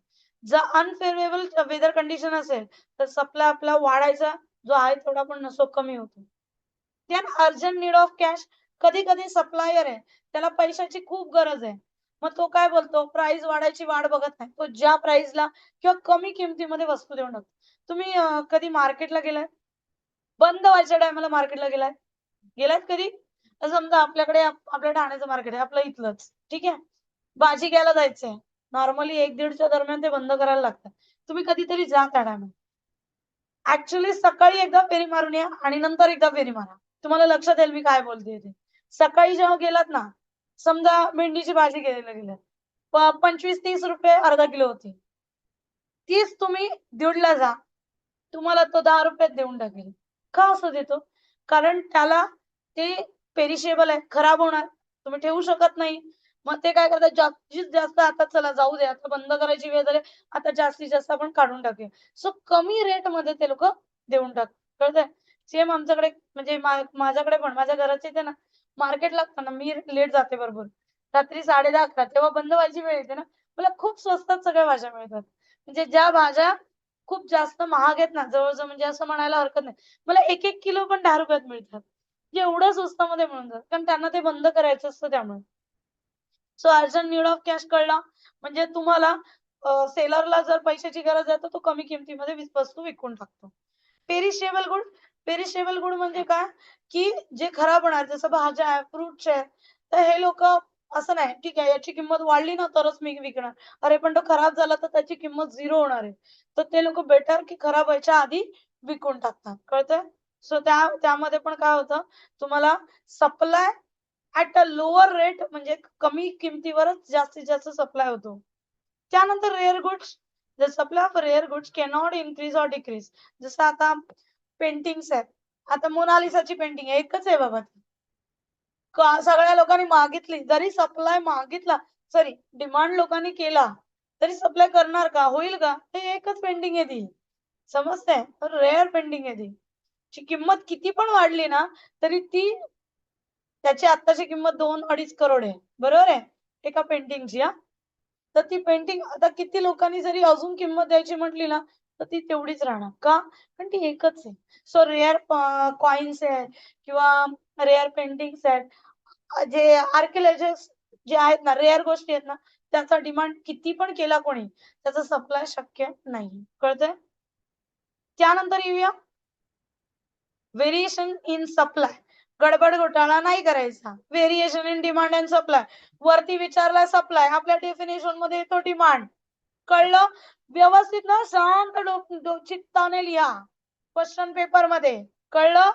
जर अनफेवरेबल वेदर कंडिशन असेल तर सप्लाय आपला वाढायचा जो आहे थोडा पण नसो, कमी होतो. Then urgent need of cash. कधी कधी सप्लायर आहे, त्याला पैशाची खूप गरज आहे, मग तो काय बोलतो, प्राइस वाढायची वाढ बघत नाही, तो ज्या प्राइसला किंवा कमी किमतीमध्ये वस्तू देऊन टाकतो. तुम्ही कधी मार्केटला गेलाय, बंद व्हायच्या टायमाला मार्केटला गेलात कधी? तर समजा आपल्याकडे आपल्या ठाण्याचं मार्केट आहे, आपलं इथलंच, ठीक आहे. भाजी घ्यायला जायचंय, नॉर्मली 1-1:30च्या दरम्यान ते बंद करायला लागतं. तुम्ही कधीतरी जा त्या टायमात. ऍक्च्युली सकाळी एकदा फेरी मारून या आणि नंतर एकदा फेरी मारा, तुम्हाला लक्षात येईल मी काय बोलते ते. सकाळी जेव्हा गेलात ना, समजा भेंडीची भाजी घ्यायला गेलात, 25-30 रुपये अर्धा किलो होती, तीच तुम्ही दीडला जा, तुम्हाला तो 10 रुपयात देऊन टाकेल. का असं देतो? कारण त्याला ते पेरिशेबल आहे, खराब होणार, तुम्ही ठेवू शकत नाही. मग ते काय करतात, जास्तीत जास्त आता चला जाऊ दे, आता बंद करायची वेळ झाली, आता जास्तीत जास्त आपण काढून टाकूया. सो कमी रेट मध्ये ते लोक देऊन टाकतात. कळतंय? सेम आमच्याकडे म्हणजे माझ्याकडे पण माझ्या घराच्या इथे ना मार्केट लागतं ना, मी लेट जाते बरोबर रात्री 10:30-11 तेव्हा बंद व्हायची वेळ येते ना, मला खूप स्वस्तात सगळ्या भाज्या मिळतात. म्हणजे ज्या भाज्या खूप जास्त महाग आहेत ना, जवळ-जवळ म्हणजे असं म्हणायला हरकत नाही, मला 1-1 किलो पण 10 रुपयात मिळतात. म्हणजे एवढं स्वस्तामध्ये मिळून जातं, कारण त्यांना ते बंद करायचं असतं त्यामुळे. So urgent need of cash कळला म्हणजे तुम्हाला सेलरला जर पैशाची गरज आहे तर तो कमी किमतीमध्ये वस्तू विकून टाकतो. पेरिशेबल गुड, पेरिशेबल गुड म्हणजे काय की जे खराब होणार, जसं भाज्या आहे, फ्रुट्स आहे, तर हे लोक असं नाही ठीक आहे याची किंमत वाढली ना तरच मी विकणार, अरे पण तो खराब झाला तर त्याची किंमत 0 होणार आहे, तर ते लोक बेटर की खराब व्हायच्या आधी विकून टाकतात. कळतंय? सो त्यामध्ये पण काय होतं, तुम्हाला supply at a lower rate म्हणजे कमी किमतीवरच जास्तीत जास्त सप्लाय होतो. त्यानंतर rare goods, the supply of rare goods cannot increase or decrease. जसं आता पेंटिंग्स आहेत, आता मोनालिसाची पेंटिंग आहे, एकच आहे बाबा, सगळ्या लोकांनी मागितली जरी सप्लाय मागितला, सॉरी डिमांड लोकांनी केला तरी सप्लाय करणार का, होईल का? हे एकच पेंटिंग आहे ती, समजतंय? तर रेअर पेंटिंग आहे ती, ची किंमत किती पण वाढली ना तरी ती त्याची आत्ताची किंमत 2-2.5 करोड आहे, बरोबर आहे, एका पेंटिंगची. तर ती पेंटिंग आता किती लोकांनी जरी अजून किंमत द्यायची म्हटली ना तर ती तेवढीच राहणार का, पण ती एकच आहे. सो रेअर कॉइन्स आहेत किंवा रेअर पेंटिंग्स आहेत, जे आर्किओलॉजिस्ट जे आहेत ना, रेअर गोष्टी आहेत ना, त्याचा डिमांड किती पण केला कोणी, त्याचा सप्लाय शक्य नाही. कळतंय? त्यानंतर येऊया व्हेरिएशन इन सप्लाय. गडबड घोटाळा नाही करायचा. Variation in demand and supply. वरती विचारलाय सप्लाय, आपल्या डेफिनेशन मध्ये येतो डिमांड. कळलं? व्यवस्थित ना शांत चित्ताने लिहा क्वेश्चन पेपर मध्ये. कळलं?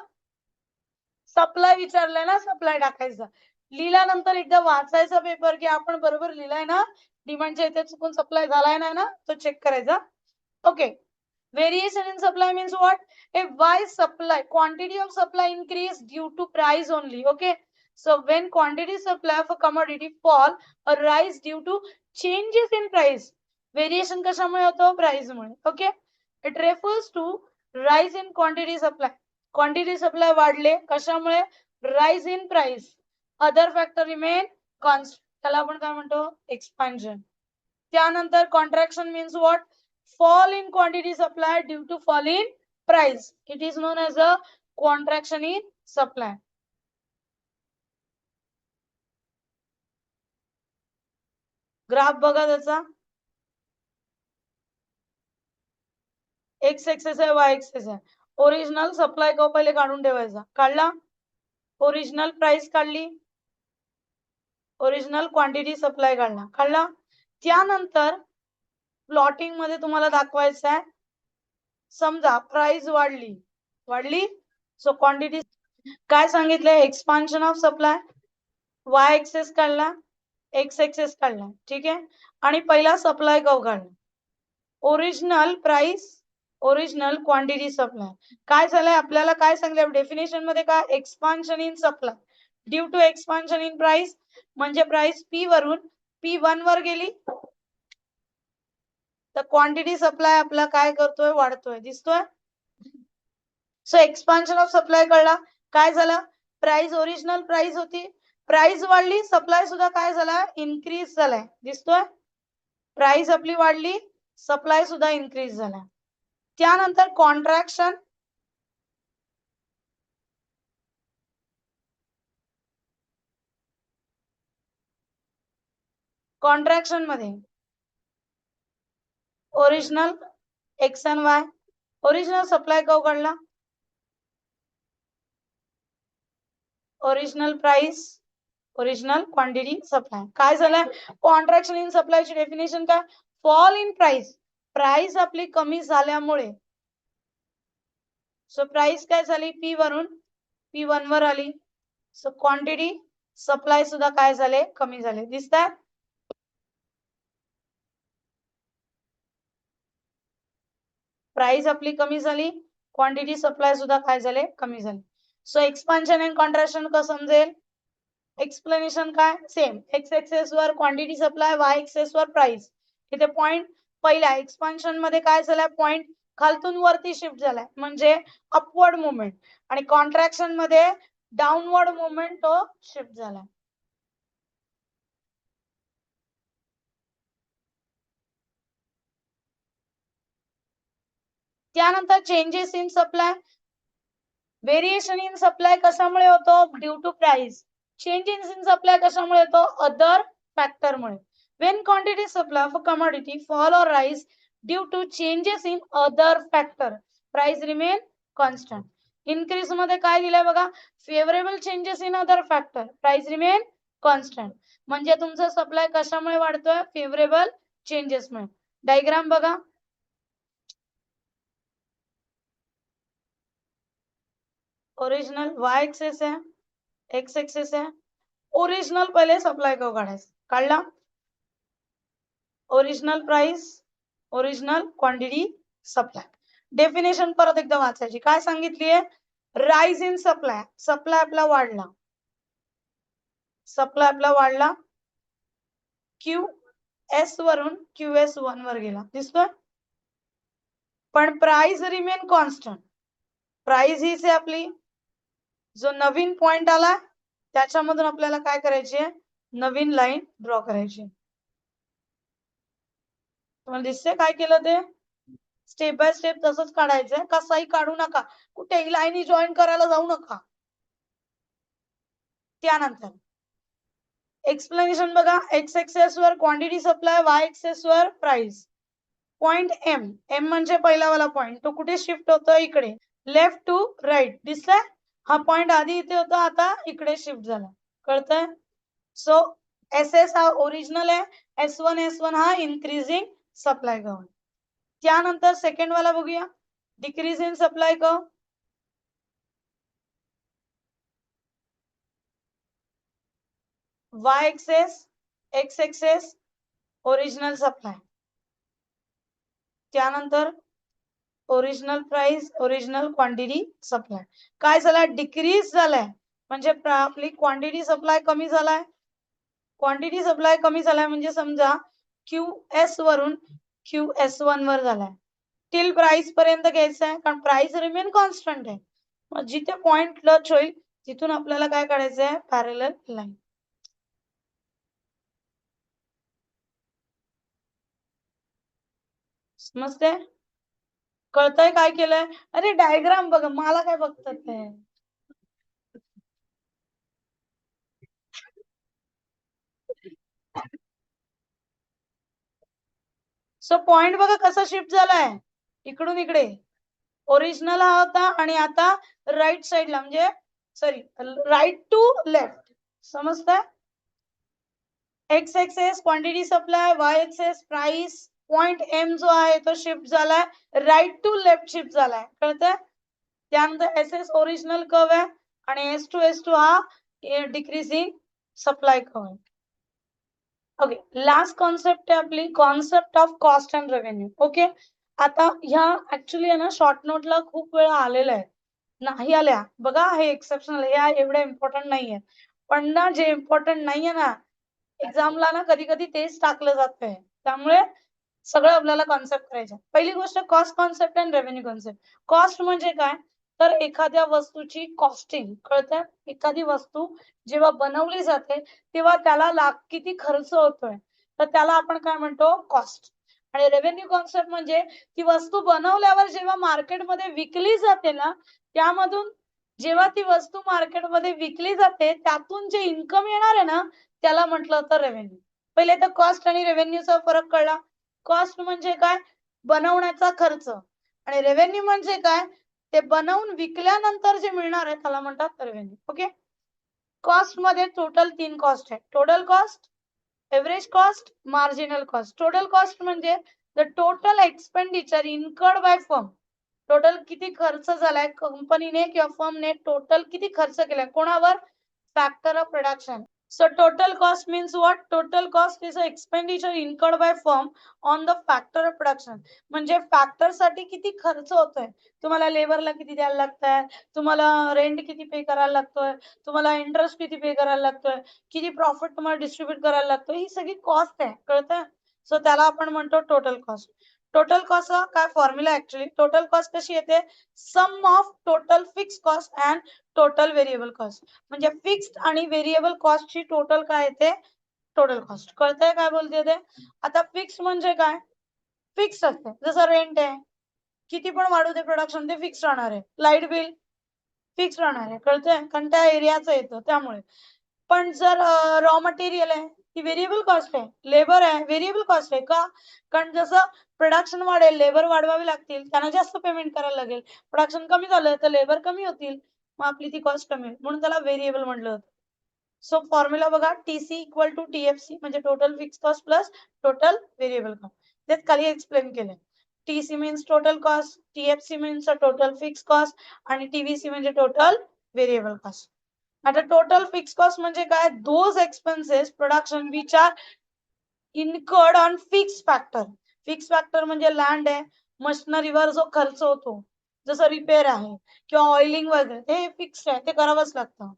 सप्लाय विचारलाय ना, सप्लाय टाकायचा. लिहिल्यानंतर एकदा वाचायचा पेपर की आपण बरोबर लिहिलाय ना, डिमांडच्या इथे चुकून सप्लाय झालाय ना, तो चेक करायचा. Okay. Variation in supply means what? If why supply, quantity of supply increase due to price only. Okay. So when quantity supply of a commodity fall or rise due to changes in price. Variation कशामुळे होतो? Price मुळे. Okay. It refers to rise in quantity supply. Quantity supply वाढले कशामुळे? Rise in price. Other factor remain constant. त्याला आपण काय म्हणतो? Expansion. त्यानंतर contraction means what? Fall in quantity supply due to fall in price. It is known as a contraction in supply. Graph बघा त्याचा, x access आहे, Y access आहे. Original supply का पहिले काढून ठेवायचा. काढला? ओरिजिनल प्राइस काढली, ओरिजिनल क्वांटिटी सप्लाय काढला. काढला? त्यानंतर प्लॉटिंग मध्ये तुम्हाला दाखवायचं आहे, समजा प्राइस वाढली सो क्वांटिटी काय सांगितलंय, expansion of supply, Y axis काढला, एक्स एक्सेस काढला. ठीक आहे. आणि पहिला सप्लाय कर्व काढला, original price, original quantity supply. काय झालंय आपल्याला, काय सांगितलं डेफिनेशन मध्ये, काय expansion in supply due to expansion in price, म्हणजे प्राइस पी वरून P1 वर गेली तर क्वांटिटी सप्लाय आपला काय करतोय, वाढतोय. दिसतोय? सो एक्सपान्शन ऑफ सप्लाय कळला. काय झालं, प्राइस ओरिजिनल प्राइस होती, प्राइस वाढली, सप्लाय सुद्धा काय झाला, इन्क्रीज झालाय. दिसतोय? प्राइस आपली वाढली, सप्लाय सुद्धा इन्क्रीज झाला. त्यानंतर कॉन्ट्रॅक्शन, कॉन्ट्रॅक्शन मध्ये ओरिजिनल एक्स आणि वाय, ओरिजिनल सप्लाय कर्व काढला, original price, original quantity supply. काय झालं, कॉन्ट्रॅक्शन इन सप्लायची डेफिनेशन काय, फॉल इन प्राइस, प्राइस आपली कमी झाल्यामुळे. सो प्राइस काय झाली, P वरून P1 वर आली, सो क्वांटिटी सप्लाय सुद्धा काय झाले, कमी झाले. दिसतात? प्राइस आपली कमी झाली, क्वांटिटी सप्लाय सुद्धा काय झाले, कमी झाले. सो एक्सपान्शन अँड कॉन्ट्रॅक्शन कसं समजेल, एक्सप्लेनेशन काय, सेम. एक्स एक्सेस वर क्वांटिटी सप्लाय, वाय एक्सेस वर प्राइस. इथे पॉइंट पहिला एक्सपान्शन मध्ये काय झालाय, पॉइंट खालतून वरती शिफ्ट झालाय म्हणजे अपवर्ड मुवमेंट, आणि कॉन्ट्रॅक्शन मध्ये डाऊनवर्ड मुवमेंट तो शिफ्ट झालाय. त्यानंतर changes in supply, variation in supply कशामुळे होतो, due to price. Changes in supply कशामुळे होतो, अदर फॅक्टरमुळे. when quantity supply of a commodity fall or rise due to changes in other factor, price remain constant. increase मध्ये काय दिलंय बघा, favourable changes in other factor, price remain constant. म्हणजे तुमचा supply कशामुळे वाढतोय, फेवरेबल चेंजेसमुळे. डायग्राम बघा, ओरिजिनल वाय एक्सेस है, एक्स एक्सेस है. ओरिजिनल पहिले सप्लाय को काढायचं, काढला. Original price, original quantity, supply. Definition परत एकदा वाचायची. काय सांगितलीये, राइज इन सप्लाय, सप्लाय आपला वाढला, सप्लाय आपला वाढला, क्यू एस वरून क्यू एस 1 वर गेला, दिसतोय. पण प्राइस रिमेन कॉन्स्टंट. प्राइस हीच आहे आपली. जो नवीन पॉइंट आला त्याच्यामधून आपल्याला काय करायची आहे, नवीन लाईन ड्रॉ करायची. तुम्हाला दिसते काय केलं ते, स्टेप बाय स्टेप तसंच काढायचंय. कसाही काढू नका, कुठेही लाईनी जॉईन करायला जाऊ नका. त्यानंतर एक्सप्लेनेशन बघा, एक्स एक्सेस वर क्वांटिटी सप्लाय, वाय एक्सेस वर प्राइस. पॉइंट एम, एम म्हणजे पहिला वाला पॉइंट, तो कुठे शिफ्ट होतो, इकडे, लेफ्ट टू राईट. दिसतंय, हा पॉइंट आधी इथे होता, आता इकडे शिफ्ट झाला, कळतंय. सो एस एस हा ओरिजिनल आहे, S1 हा इन्क्रीजिंग सप्लाय कर्व. त्यानंतर सेकंड वाला बघूया, decrease in supply curve. Y axis, X axis, original supply. त्यानंतर original price, original quantity supply. काय झालं, डिक्रीज झालाय, म्हणजे आपली क्वांटिटी सप्लाय कमी झालाय. क्वांटिटी सप्लाय कमी झालाय म्हणजे समजा क्यू एस वरून क्यू एस 1 वर झालाय. टिल प्राइस पर्यंत घ्यायचं आहे, कारण प्राइस रिमेन कॉन्स्टंट आहे. मग जिथे पॉइंट टच होईल तिथून आपल्याला काय काढायचं आहे, पॅरलल लाईन. समजते, कळतंय काय केलंय. अरे डायग्राम बघा, मला काय बघतात ते. सो पॉइंट बघा कसा शिफ्ट झालाय, इकडून इकडे. ओरिजिनल हा होता आणि आता राईट साइडला, म्हणजे सॉरी राईट टू लेफ्ट. समजतंय. X axis quantity supply, Y axis price. Point M जो आहे तो शिफ्ट झालाय, राईट टू लेफ्ट शिफ्ट झालाय, कळतंय. त्यानंतर एस एस ओरिजिनल कर्व आहे आणि S2 हा डिक्रीजिंग सप्लाय कर्व आहे. ओके, लास्ट कॉन्सेप्ट आहे आपली, concept of cost and revenue. Okay, आता ह्या ऍक्च्युली आहे ना शॉर्ट नोटला खूप वेळा आलेला आहे, नाही आल्या बघा, हे एक्सेप्शनल, या एवढ्या इम्पॉर्टंट नाहीये. पण ना जे इम्पॉर्टंट नाहीये ना, एक्झामला ना कधी कधी तेच टाकलं जातंय. त्यामुळे सगळं आपल्याला कॉन्सेप्ट करायचं. पहिली गोष्ट कॉस्ट कॉन्सेप्ट आणि रेव्हेन्यू कॉन्सेप्ट. कॉस्ट म्हणजे काय, तर एखाद्या वस्तूची कॉस्टिंग, कळतंय. एखादी वस्तू जेव्हा बनवली जाते तेव्हा त्याला किती खर्च होतोय, तर त्याला आपण काय म्हणतो, कॉस्ट. आणि रेव्हेन्यू कॉन्सेप्ट म्हणजे ती वस्तू बनवल्यावर जेव्हा मार्केटमध्ये विकली जाते ना, त्यामधून जेव्हा ती वस्तू मार्केटमध्ये विकली जाते त्यातून जे इन्कम येणार आहे ना, त्याला म्हटलं होतं रेव्हेन्यू. पहिले तर कॉस्ट आणि रेव्हेन्यूचा फरक कळला. कॉस्ट म्हणजे काय, बनवण्याचा खर्च. आणि रेव्हेन्यू म्हणजे काय, ते बनवून विकल्यानंतर जे मिळणार आहे त्याला म्हणतात रेव्हेन्यू. ओके, कॉस्ट मध्ये टोटल 3 कॉस्ट आहे, total cost, average cost, marginal cost. Total cost म्हणजे the total expenditure incurred by firm. Total किती खर्च झालाय कंपनीने किंवा फर्मने, टोटल किती खर्च केलाय कोणावर, factor of production. So total cost means what? Total cost is a expenditure incurred by firm on the factor of production. म्हणजे फॅक्टर साठी किती खर्च होतोय, तुम्हाला लेबरला किती द्यायला लागतंय, तुम्हाला रेंट किती पे करायला लागतोय, तुम्हाला इंटरेस्ट किती पे करायला लागतोय, किती प्रॉफिट तुम्हाला डिस्ट्रीब्यूट करायला लागतोय, ही सगळी कॉस्ट आहे, कळतंय. सो त्याला आपण म्हणतो टोटल कॉस्ट. टोटल कॉस्ट काय फॉर्म्युला, ऍक्च्युली टोटल कॉस्ट कशी येते, sum of total fix cost and total variable cost. म्हणजे फिक्स्ड आणि व्हेरिएबल कॉस्ट ची टोटल काय येते, टोटल कॉस्ट. कळतंय काय बोलते ते. आता फिक्स म्हणजे काय, फिक्स असते, जसं रेंट आहे, किती पण वाढू दे प्रोडक्शन ते फिक्स राहणार आहे. लाईट बिल फिक्स राहणार आहे, कळतंय, कारण त्या एरियाचं येतं त्यामुळे. पण जर रॉ मटेरियल आहे ती व्हेरिएबल कॉस्ट आहे. लेबर आहे, व्हेरिएबल कॉस्ट आहे. का? कारण जसं प्रोडक्शन वाढेल, लेबर वाढवावी लागतील, त्यांना जास्त पेमेंट करायला लागेल. प्रोडक्शन कमी झालं तर लेबर कमी होतील, मग आपली ती कॉस्ट कमी होईल, म्हणून त्याला व्हेरिएबल म्हटलं होतं. सो फॉर्म्युला बघा, TC इक्वल टू TFC म्हणजे total fix cost plus total variable cost. तेच खाली एक्सप्लेन केलंय. TC means total cost, TFC means total fix cost आणि TVC म्हणजे टोटल व्हेरिएबल कॉस्ट. आता टोटल फिक्स कॉस्ट म्हणजे काय? Those expenses production which are incurred on fix factor. Fix factor म्हणजे land आहे, मशिनरीवर जो खर्च होतो, जसं रिपेअर आहे किंवा ऑइलिंग वगैरे, ते फिक्स आहे, ते करावंच लागतं.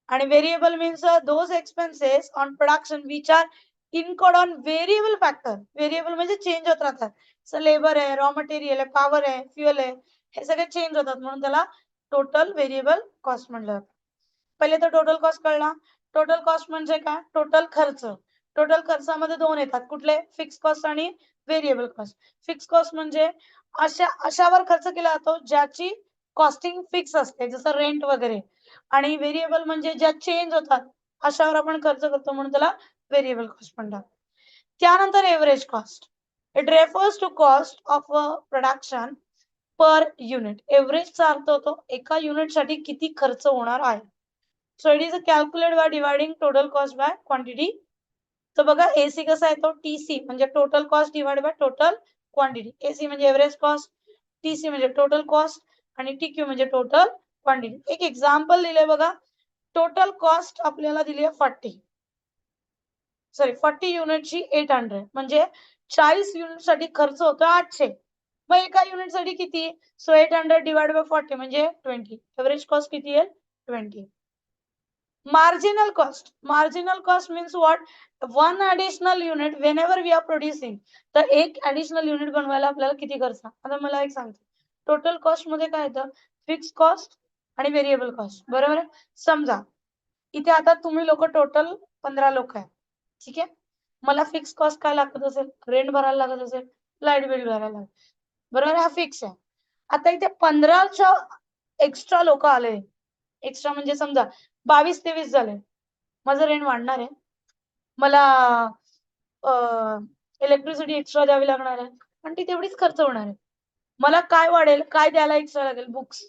आणि variable means those expenses on production which are incurred on variable factor. Variable म्हणजे चेंज होत राहतात. सो लेबर आहे, रॉ मटेरियल आहे, पॉवर आहे, फ्युएल आहे, हे सगळे चेंज होतात, म्हणून त्याला टोटल व्हेरिएबल कॉस्ट म्हटलं जातं. पहिले तर टोटल कॉस्ट कळला. टोटल कॉस्ट म्हणजे काय? टोटल खर्च. टोटल खर्चामध्ये दोन येतात, कुठले? फिक्स कॉस्ट आणि व्हेरिएबल कॉस्ट. फिक्स कॉस्ट म्हणजे अशावर खर्च केला जातो ज्याची कॉस्टिंग फिक्स असते, जसं रेंट वगैरे. आणि व्हेरिएबल म्हणजे ज्या चेंज होतात, अशावर आपण खर्च करतो, म्हणून त्याला व्हेरिएबल कॉस्ट म्हणतात. त्यानंतर average cost. It refers to cost of a production per unit. एव्हरेजचा अर्थ होतो एका युनिटसाठी किती खर्च होणार आहे. So it is calculate by dividing total cost by quantity. तर बघा, एसी कसा आहे तो? TC म्हणजे total cost divide by total quantity. AC म्हणजे एव्हरेज कॉस्ट, TC म्हणजे टोटल कॉस्ट आणि TQ म्हणजे टोटल क्वांटिटी. एक एक्झाम्पल दिले बघा. टोटल कॉस्ट आपल्याला दिली आहे 40 युनिटची 800, म्हणजे 40 युनिट साठी खर्च होतो 800. मग एका युनिट साठी किती? सो 800 डिवाइड बाय 40 म्हणजे 20. एव्हरेज कॉस्ट किती येईल? 20. Marginal cost. Marginal cost means what? One additional unit whenever we are producing. तर एक ऍडिशनल युनिट बनवायला आपल्याला किती खर्च? आता मला एक सांगते, टोटल कॉस्ट मध्ये काय येतं? फिक्स कॉस्ट आणि व्हेरिएबल कॉस्ट, बरोबर आहे. समजा इथे आता तुम्ही लोक टोटल 15 लोक आहे, ठीक आहे. मला फिक्स कॉस्ट काय लागत असेल? रेंट भरायला लागत असेल, लाईट बिल भरायला लागत, बरोबर. हा फिक्स आहे. आता इथे 15च्या एक्स्ट्रा लोक आले. एक्स्ट्रा म्हणजे समजा 22-23 झाले, माझं रेंट वाढणार आहे. मला इलेक्ट्रिसिटी एक्स्ट्रा द्यावी लागणार आहे, पण ती तेवढीच खर्च होणार आहे. मला काय वाढेल? काय द्यायला एक्स्ट्रा लागेल? बुक्स,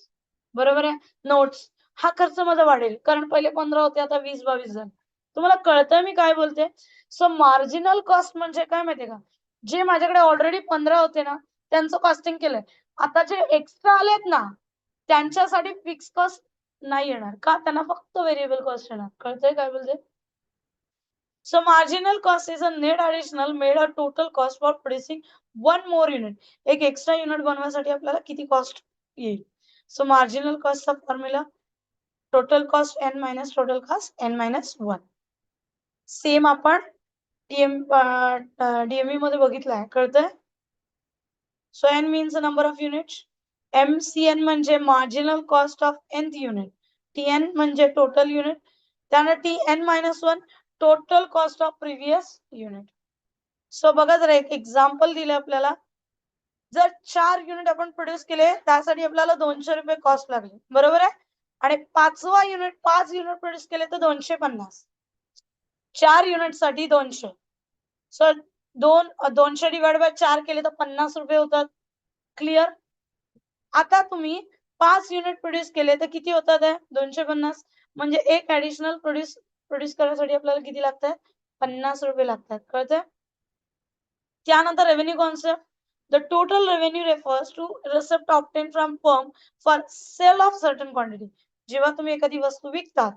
बरोबर आहे, नोट्स. हा खर्च माझा वाढेल, कारण पहिले 15 होते, आता 20-22 झाले. तुम्हाला कळतंय मी काय बोलते? सो मार्जिनल कॉस्ट म्हणजे काय माहितीये का? जे माझ्याकडे ऑलरेडी 15 होते ना, त्यांचं कॉस्टिंग केलंय. आता जे एक्स्ट्रा आलेत ना, त्यांच्यासाठी फिक्स कॉस्ट नाही येणार. का? त्यांना फक्त व्हेरिएबल कॉस्ट येणार. कळतंय काय बोलते? So marginal cost is a net additional made a total cost for producing one more unit. एक एक्स्ट्रा युनिट बनवण्यासाठी आपल्याला किती कॉस्ट येईल? सो मार्जिनल कॉस्टचा formula total cost n minus total cost n minus 1. Same आपण DME मध्ये बघितलाय. कळतंय? So n means the number of units. MCN म्हणजे marginal cost of nth unit. TN म्हणजे total unit. त्यानंतर TN minus 1 total cost of previous unit. So बघा, जरा एक एक्झाम्पल दिले आपल्याला. जर 4 युनिट आपण प्रोड्यूस केले, त्यासाठी आपल्याला 200 रुपये कॉस्ट लागले, बरोबर आहे. आणि 5 युनिट प्रोड्यूस केले तर 250. 4 युनिट साठी 200. सो 200 डिवाइड बाय 4 केले तर 50 रुपये होतात. क्लिअर? आता तुम्ही 5 युनिट प्रोड्यूस केले तर किती होतात? 250. म्हणजे एक ऍडिशनल प्रोड्यूस करण्यासाठी आपल्याला किती लागतात? 50 रुपये लागतात. कळतंय? त्यानंतर revenue concept. The total revenue refers to receipt obtain from firm for sale of certain quantity. जेव्हा तुम्ही एखादी वस्तू विकतात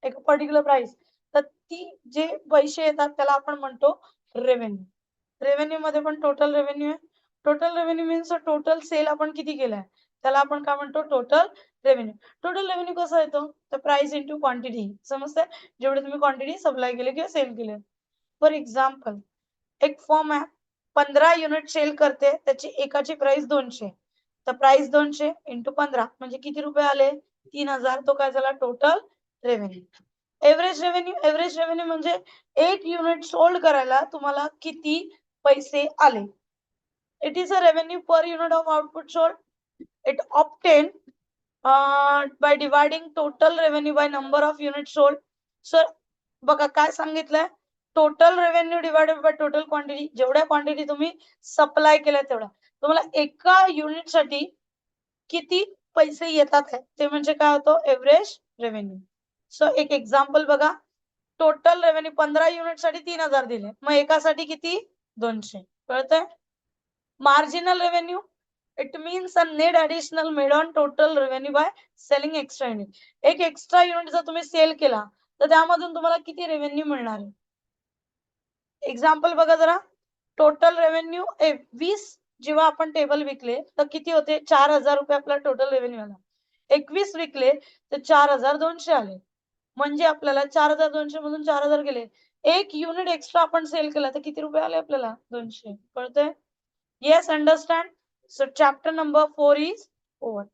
एक पर्टिक्युलर प्राइस, तर ती जे पैसे येतात त्याला आपण म्हणतो रेव्हेन्यू. रेव्हेन्यू मध्ये पण टोटल रेव्हेन्यू आहे. Total revenue means total sale आपण किती केलाय त्याला आपण काय म्हणतो? Total revenue. टोटल रेव्हेन्यू कसा येतो? तर प्राइस इंटू क्वांटिटी. समजतंय? जेवढे तुम्ही क्वांटिटी सप्लाय केले किंवा सेल केले. फॉर एक्झाम्पल, एक फर्म आहे, 15 युनिट सेल करते, त्याची एकाची प्राइस 200. तर प्राइस 200 इंटू 15 म्हणजे किती रुपये आले? 3000. तो काय झाला? Total revenue. एव्हरेज रेव्हेन्यू म्हणजे एक युनिट सोल्ड करायला तुम्हाला किती पैसे आले. It is a revenue per unit of output sold. It obtain by dividing total revenue by number of units sold. Sir बघा काय सांगितलंय, total revenue divided by total quantity, जेवढ्या क्वांटिटी तुम्ही सप्लाय केल्या तेवढा तुम्हाला एका युनिटसाठी किती पैसे येतात ते म्हणजे काय होतं, एव्हरेज रेव्हेन्यू. सो एक एक्झाम्पल बघा, टोटल रेव्हेन्यू 15 युनिट साठी 3000 दिले, मग एकासाठी किती, 200. कळतंय? Marginal revenue, it means a net additional made on total revenue by selling extra unit. एक एक्स्ट्रा युनिट जर तुम्ही सेल केला तर त्यामधून तुम्हाला किती रेव्हेन्यू मिळणार आहे. एक्झाम्पल बघा जरा, टोटल रेव्हेन्यू 20 जेव्हा आपण टेबल विकले तर किती होते, 4000 रुपये आपला टोटल रेव्हेन्यू आला. 21 विकले तर 4200 आले, म्हणजे आपल्याला 4200 मधून 4000 गेले. एक युनिट एक्स्ट्रा आपण सेल केला तर किती रुपये आले आपल्याला, 200. कळतंय? Yes, understand? So chapter number 4 is over.